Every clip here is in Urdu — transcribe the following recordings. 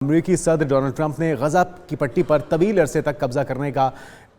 امریکی صدر ڈونلڈ ٹرمپ نے غزہ کی پٹی پر طویل عرصے تک قبضہ کرنے کا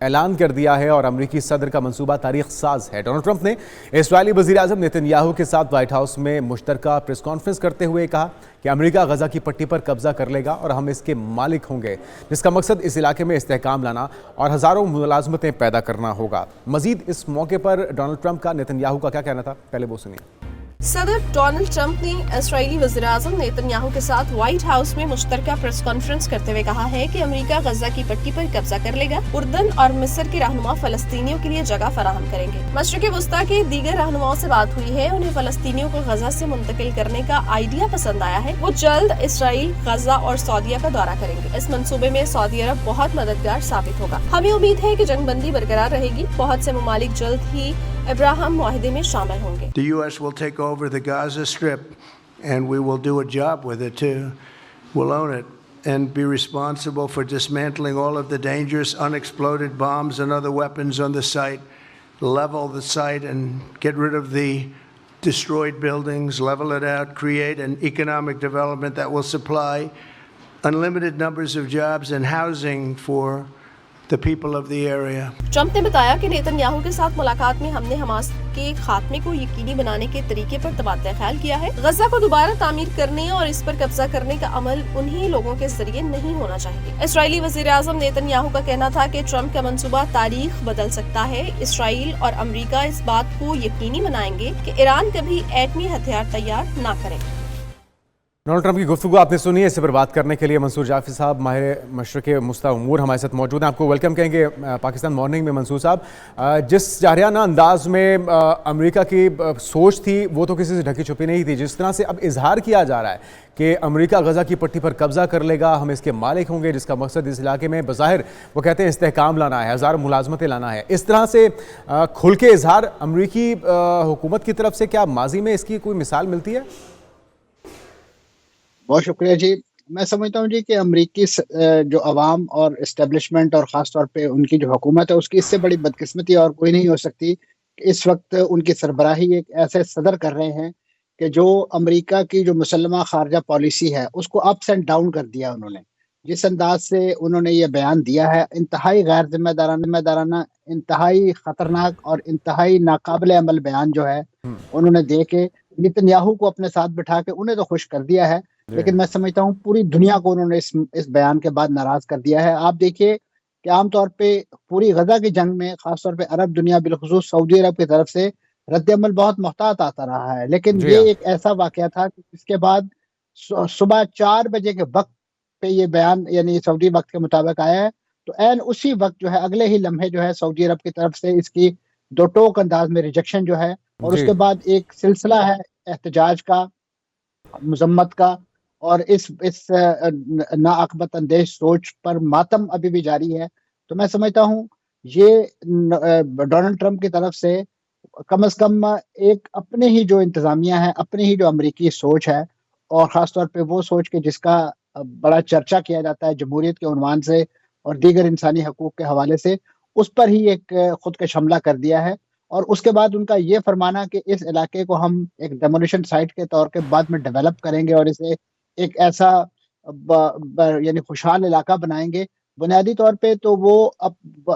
اعلان کر دیا ہے اور امریکی صدر کا منصوبہ تاریخ ساز ہے۔ ڈونلڈ ٹرمپ نے اسرائیلی وزیر اعظم نیتن یاہو کے ساتھ وائٹ ہاؤس میں مشترکہ پریس کانفرنس کرتے ہوئے کہا کہ امریکہ غزہ کی پٹی پر قبضہ کر لے گا اور ہم اس کے مالک ہوں گے، جس کا مقصد اس علاقے میں استحکام لانا اور ہزاروں ملازمتیں پیدا کرنا ہوگا۔ مزید اس موقع پر ڈونلڈ ٹرمپ کا نیتن یاہو کا کیا کہنا تھا، پہلے وہ سنیے۔ صدر ڈونلڈ ٹرمپ نے اسرائیلی وزیر اعظم نیتن یاہو کے ساتھ وائٹ ہاؤس میں مشترکہ پریس کانفرنس کرتے ہوئے کہا ہے کہ امریکہ غزہ کی پٹی پر قبضہ کر لے گا۔ اردن اور مصر کے رہنما فلسطینیوں کے لیے جگہ فراہم کریں گے۔ مشرق وسطیٰ کے دیگر رہنماؤں سے بات ہوئی ہے، انہیں فلسطینیوں کو غزہ سے منتقل کرنے کا آئیڈیا پسند آیا ہے۔ وہ جلد اسرائیل، غزہ اور سعودیہ کا دورہ کریں گے۔ اس منصوبے میں سعودی عرب بہت مددگار ثابت ہوگا۔ ہمیں امید ہے کہ جنگ بندی برقرار رہے گی۔ بہت سے ممالک جلد ہی ابراہم معاہدے میں شامل ہوں گے۔ The U.S. will take over the Gaza Strip and we will do a job with it too. We'll own it and be responsible for dismantling all of the dangerous unexploded bombs and other weapons on the site, level the site and get rid of the destroyed buildings, level it out, create an economic development that will supply unlimited numbers of jobs and housing for the people of the area. Trump نے بتایا کہ نیتن یاہو کے ساتھ ملاقات میں ہم نے حماس کے خاتمے کو یقینی بنانے کے طریقے پر تبادلہ خیال کیا ہے۔ غزہ کو دوبارہ تعمیر کرنے اور اس پر قبضہ کرنے کا عمل انہی لوگوں کے ذریعے نہیں ہونا چاہیے۔ اسرائیلی وزیر اعظم نیتن یاہو کا کہنا تھا کہ ٹرمپ کا منصوبہ تاریخ بدل سکتا ہے۔ اسرائیل اور امریکہ اس بات کو یقینی بنائیں گے کہ ایران کبھی ایٹمی ہتھیار تیار نہ کرے۔ ڈونلڈ ٹرمپ کی گفتگو آپ نے سنی ہے۔ اس پر بات کرنے کے لیے منصور جعفری صاحب ماہر مشرق وسطی امور ہمارے ساتھ موجود ہیں۔ آپ کو ویلکم کہیں گے پاکستان مارننگ میں۔ منصور صاحب، جس جارحانہ انداز میں امریکہ کی سوچ تھی وہ تو کسی سے ڈھکی چھپی نہیں تھی، جس طرح سے اب اظہار کیا جا رہا ہے کہ امریکہ غزہ کی پٹی پر قبضہ کر لے گا، ہم اس کے مالک ہوں گے، جس کا مقصد اس علاقے میں بظاہر وہ کہتے ہیں استحکام لانا ہے، ہزار ملازمتیں لانا ہے، اس طرح سے کھل کے اظہار امریکی حکومت کی طرف سے کیا ماضی میں اس کی کوئی مثال ملتی ہے؟ بہت شکریہ جی۔ میں سمجھتا ہوں جی کہ امریکی جو عوام اور اسٹیبلشمنٹ اور خاص طور پہ ان کی جو حکومت ہے اس کی اس سے بڑی بدقسمتی اور کوئی نہیں ہو سکتی کہ اس وقت ان کی سربراہی ایک ایسے صدر کر رہے ہیں کہ جو امریکہ کی جو مسلمہ خارجہ پالیسی ہے اس کو اپس اینڈ ڈاؤن کر دیا انہوں نے۔ جس انداز سے انہوں نے یہ بیان دیا ہے انتہائی غیر ذمہ دارانہ، انتہائی خطرناک اور انتہائی ناقابل عمل بیان جو ہے انہوں نے دے کے نیتن یاہو کو اپنے ساتھ بٹھا کے انہیں تو خوش کر دیا ہے، لیکن میں سمجھتا ہوں پوری دنیا کو انہوں نے اس بیان کے بعد ناراض کر دیا ہے۔ آپ دیکھیے کہ عام طور پہ پوری غزہ کی جنگ میں خاص طور پہ عرب دنیا بالخصوص سعودی عرب کی طرف سے رد عمل بہت محتاط آتا رہا ہے، لیکن یہ ایک ایسا واقعہ تھا کہ اس کے بعد صبح 4 بجے کے وقت پہ یہ بیان یعنی سعودی وقت کے مطابق آیا ہے، تو عین اسی وقت جو ہے اگلے ہی لمحے جو ہے سعودی عرب کی طرف سے اس کی دو ٹوک انداز میں ریجیکشن جو ہے، اور اس کے بعد ایک سلسلہ ہے احتجاج کا، مذمت کا، اور اس ناعاقبت اندیش سوچ پر ماتم ابھی بھی جاری ہے۔ تو میں سمجھتا ہوں یہ ڈونلڈ ٹرمپ کی طرف سے کم از کم ایک اپنے ہی جو انتظامیہ ہے، اپنے ہی جو امریکی سوچ ہے، اور خاص طور پہ وہ سوچ کے جس کا بڑا چرچا کیا جاتا ہے جمہوریت کے عنوان سے اور دیگر انسانی حقوق کے حوالے سے، اس پر ہی ایک خود کش حملہ کر دیا ہے۔ اور اس کے بعد ان کا یہ فرمانا کہ اس علاقے کو ہم ایک ڈیمولیشن سائٹ کے طور کے بعد میں ڈیولپ کریں گے اور اسے ایک ایسا یعنی خوشحال علاقہ بنائیں گے، بنیادی طور پہ تو وہ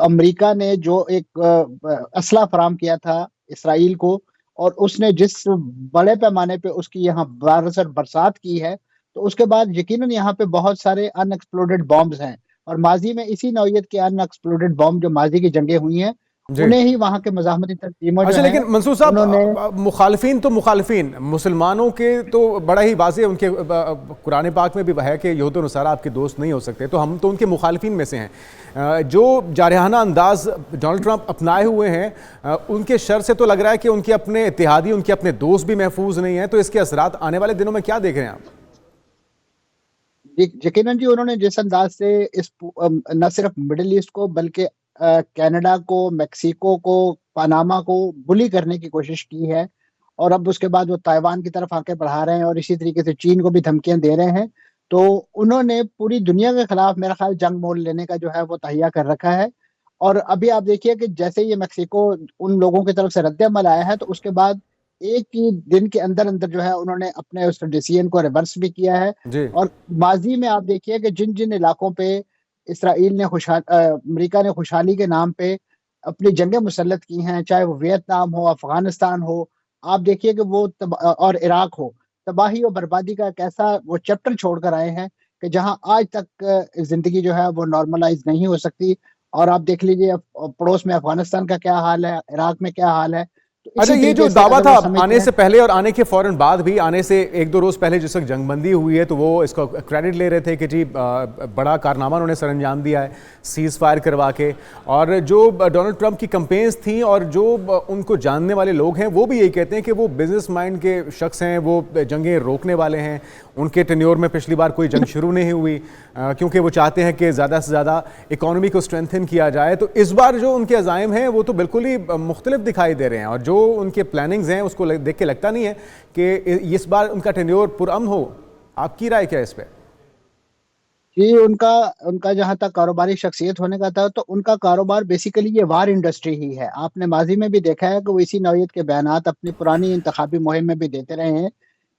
امریکہ نے جو ایک اسلحہ فراہم کیا تھا اسرائیل کو، اور اس نے جس بڑے پیمانے پہ اس کی یہاں بارسر برسات کی ہے، تو اس کے بعد یقیناً یہاں پہ بہت سارے ان ایکسپلوڈڈ بامبز ہیں، اور ماضی میں اسی نوعیت کے ان ایکسپلوڈڈ بامب جو ماضی کی جنگیں ہوئی ہیں انہیں ہی وہاں کے مزاحمتی تنظیموں جو ہیں۔ لیکن منصور صاحب، مخالفین تو مخالفین، مسلمانوں کے تو بڑا ہی واضح ان کے قرآن پاک میں بھی ہے کہ یہود و نصارہ آپ کے دوست نہیں ہو سکتے، تو ہم تو ان کے مخالفین میں سے ہیں۔ جو جارحانہ انداز ڈونلڈ ٹرمپ اپنائے ہوئے ہیں ان کے شر سے تو لگ رہا ہے کہ ان کے اپنے اتحادی، ان کے اپنے دوست بھی محفوظ نہیں ہیں، تو اس کے اثرات آنے والے دنوں میں کیا دیکھ رہے ہیں آپ؟ یقیناً جی، انہوں نے جس انداز سے اس نہ صرف مڈل ایسٹ کو بلکہ کینیڈا کو، میکسیکو کو، پاناما کو بلی کرنے کی کوشش کی ہے، اور اب اس کے بعد وہ تائیوان کی طرف آگے بڑھا رہے ہیں، اور اسی طریقے سے چین کو بھی دھمکیاں دے رہے ہیں۔ تو انہوں نے پوری دنیا کے خلاف میرا خیال جنگ مول لینے کا جو ہے وہ تہیہ کر رکھا ہے۔ اور ابھی آپ دیکھیے کہ جیسے یہ میکسیکو ان لوگوں کی طرف سے رد عمل آیا ہے، تو اس کے بعد ایک ہی دن کے اندر اندر جو ہے انہوں نے اپنے اس ڈیسیژن کو ریورس بھی کیا ہے. جی اور ماضی میں آپ دیکھیے کہ جن جن علاقوں پہ اسرائیل نے امریکہ نے خوشحالی کے نام پہ اپنی جنگیں مسلط کی ہیں، چاہے وہ ویتنام ہو، افغانستان ہو، آپ دیکھیے کہ وہ اور عراق ہو، تباہی اور بربادی کا ایک ایسا وہ چیپٹر چھوڑ کر آئے ہیں کہ جہاں آج تک زندگی جو ہے وہ نارملائز نہیں ہو سکتی. اور آپ دیکھ لیجئے پڑوس میں افغانستان کا کیا حال ہے، عراق میں کیا حال ہے. تو اچھا، اسی یہ جو طریقے سے دعویٰ اگر تھا وہ سمجھتے آنے ہیں سے پہلے اور آنے کے فوراً بعد بھی، آنے سے ایک دو روز پہلے جس وقت جنگ بندی ہوئی ہے تو وہ اس کو کریڈٹ لے رہے تھے کہ جی بڑا کارنامہ انہوں نے سر انجام دیا ہے سیز فائر کروا کے. اور جو ڈونلڈ ٹرمپ کی کمپینز تھیں اور جو ان کو جاننے والے لوگ ہیں وہ بھی یہی کہتے ہیں کہ وہ بزنس مائنڈ کے شخص ہیں، وہ جنگیں روکنے والے ہیں. ان کے ٹینیور میں پچھلی بار کوئی جنگ شروع نہیں ہوئی کیونکہ وہ چاہتے ہیں کہ زیادہ سے زیادہ اکانومی کو اسٹرینتھن کیا جائے. تو اس بار جو ان کے عزائم ہیں وہ تو بالکل ہی مختلف دکھائی دے رہے ہیں، اور جو ان کے پلاننگز ہیں اس کو دیکھ کے لگتا نہیں ہے کہ اس بار ان کا ٹینیور پرامن ہو. آپ کی رائے کیا ہے اس پہ؟ جی، ان کا جہاں تک کاروباری شخصیت ہونے کا تھا تو ان کا کاروبار بیسیکلی یہ وار انڈسٹری ہی ہے. آپ نے ماضی میں بھی دیکھا ہے کہ وہ اسی نوعیت کے بیانات اپنی پرانی انتخابی مہم میں بھی دیتے رہے ہیں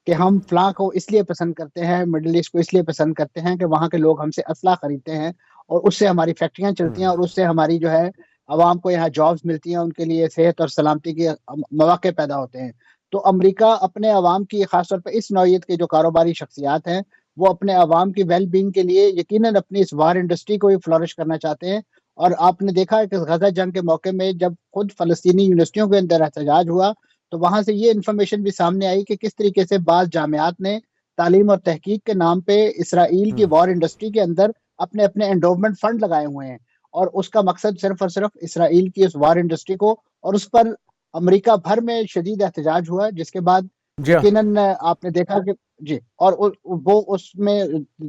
کہ ہم فلاں کو اس لیے پسند کرتے ہیں، مڈل ایسٹ کو اس لیے پسند کرتے ہیں کہ وہاں کے لوگ ہم سے اسلحہ خریدتے ہیں اور اس سے ہماری فیکٹریاں چلتی ہیں اور اس سے ہماری جو ہے عوام کو یہاں جابز ملتی ہیں، ان کے لیے صحت اور سلامتی کے مواقع پیدا ہوتے ہیں. تو امریکہ اپنے عوام کی خاص طور پہ اس نوعیت کے جو کاروباری شخصیات ہیں وہ اپنے عوام کی ویل بینگ کے لیے یقیناً اپنی اس وار انڈسٹری کو بھی فلورش کرنا چاہتے ہیں. اور آپ نے دیکھا ہے کہ غزہ جنگ کے موقع میں جب خود فلسطینی یونیورسٹیوں کے اندر احتجاج ہوا تو وہاں سے یہ انفارمیشن بھی سامنے آئی کہ کس طریقے سے بعض جامعات نے تعلیم اور تحقیق کے نام پہ اسرائیل کی وار انڈسٹری کے اندر اپنے اپنے انڈومنٹ فنڈ لگائے ہوئے ہیں، اور اس کا مقصد صرف اور صرف اسرائیل کی اس وار انڈسٹری کو، اور اس پر امریکہ بھر میں شدید احتجاج ہوا جس کے بعد جی ہاں، یقیناً آپ نے دیکھا کہ جی، اور وہ اس میں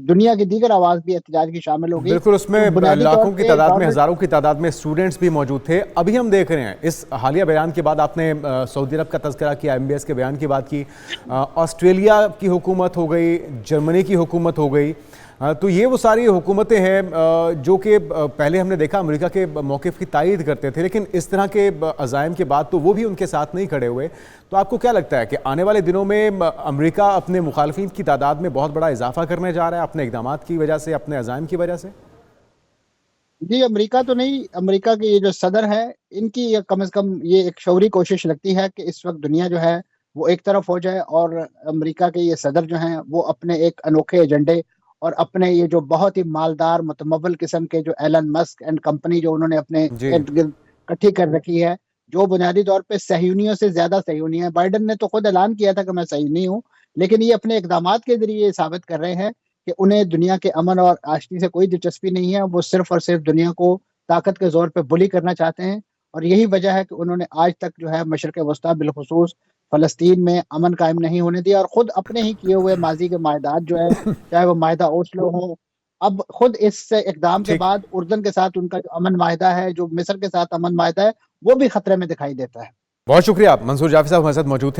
دنیا کی دیگر آواز بھی احتجاج کی شامل ہوگی. بالکل، اس میں تو بنیادی طور لاکھوں کی پہ تعداد میں، ڈونلڈ ہزاروں کی تعداد میں اسٹوڈنٹس بھی موجود تھے. ابھی ہم دیکھ رہے ہیں اس حالیہ بیان کے بعد، آپ نے سعودی عرب کا تذکرہ کیا، MBS کے بیان کی بات کی، آسٹریلیا کی حکومت ہو گئی، جرمنی کی حکومت ہو گئی. تو یہ وہ ساری حکومتیں ہیں جو کہ پہلے ہم نے دیکھا امریکہ کے موقف کی تائید کرتے تھے، لیکن اس طرح کے عزائم کے بعد تو وہ بھی ان کے ساتھ نہیں کھڑے ہوئے. تو آپ کو کیا لگتا ہے کہ آنے والے دنوں میں امریکہ اپنے مخالفین کی تعداد میں بہت بڑا اضافہ کرنے جا رہا ہے اپنے اقدامات کی وجہ سے، اپنے عزائم کی وجہ سے؟ جی، امریکہ تو نہیں، امریکہ کے یہ جو صدر ہے ان کی کم از کم یہ ایک شعوری کوشش لگتی ہے کہ اس وقت دنیا جو ہے وہ ایک طرف ہو جائے، اور امریکہ کے یہ صدر جو ہیں وہ اپنے ایک انوکھے ایجنڈے اور اپنے یہ جو بہت ہی مالدار متمول قسم کے جو ایلن مسک اینڈ کمپنی جو انہوں نے اپنے جی ارد گرد اکٹھی کر رکھی ہے، جو بنیادی طور پہ صہیونیوں سے زیادہ صہیونی ہے. بائیڈن نے تو خود اعلان کیا تھا کہ میں صہیونی ہوں، لیکن یہ اپنے اقدامات کے ذریعے یہ ثابت کر رہے ہیں کہ انہیں دنیا کے امن اور آشتی سے کوئی دلچسپی نہیں ہے. وہ صرف اور صرف دنیا کو طاقت کے زور پہ بلی کرنا چاہتے ہیں، اور یہی وجہ ہے کہ انہوں نے آج تک جو ہے مشرق وسطیٰ بالخصوص فلسطین میں امن قائم نہیں ہونے دیا، اور خود اپنے ہی کیے ہوئے ماضی کے معاہدات جو ہے چاہے وہ معاہدہ اوسلو ہو، اب خود اس اقدام کے ٹھیک. بعد اردن کے ساتھ ان کا جو امن معاہدہ ہے، جو مصر کے ساتھ امن معاہدہ ہے، وہ بھی خطرے میں دکھائی دیتا ہے. بہت شکریہ، منصور جعفری صاحب ہمارے ساتھ موجود تھے.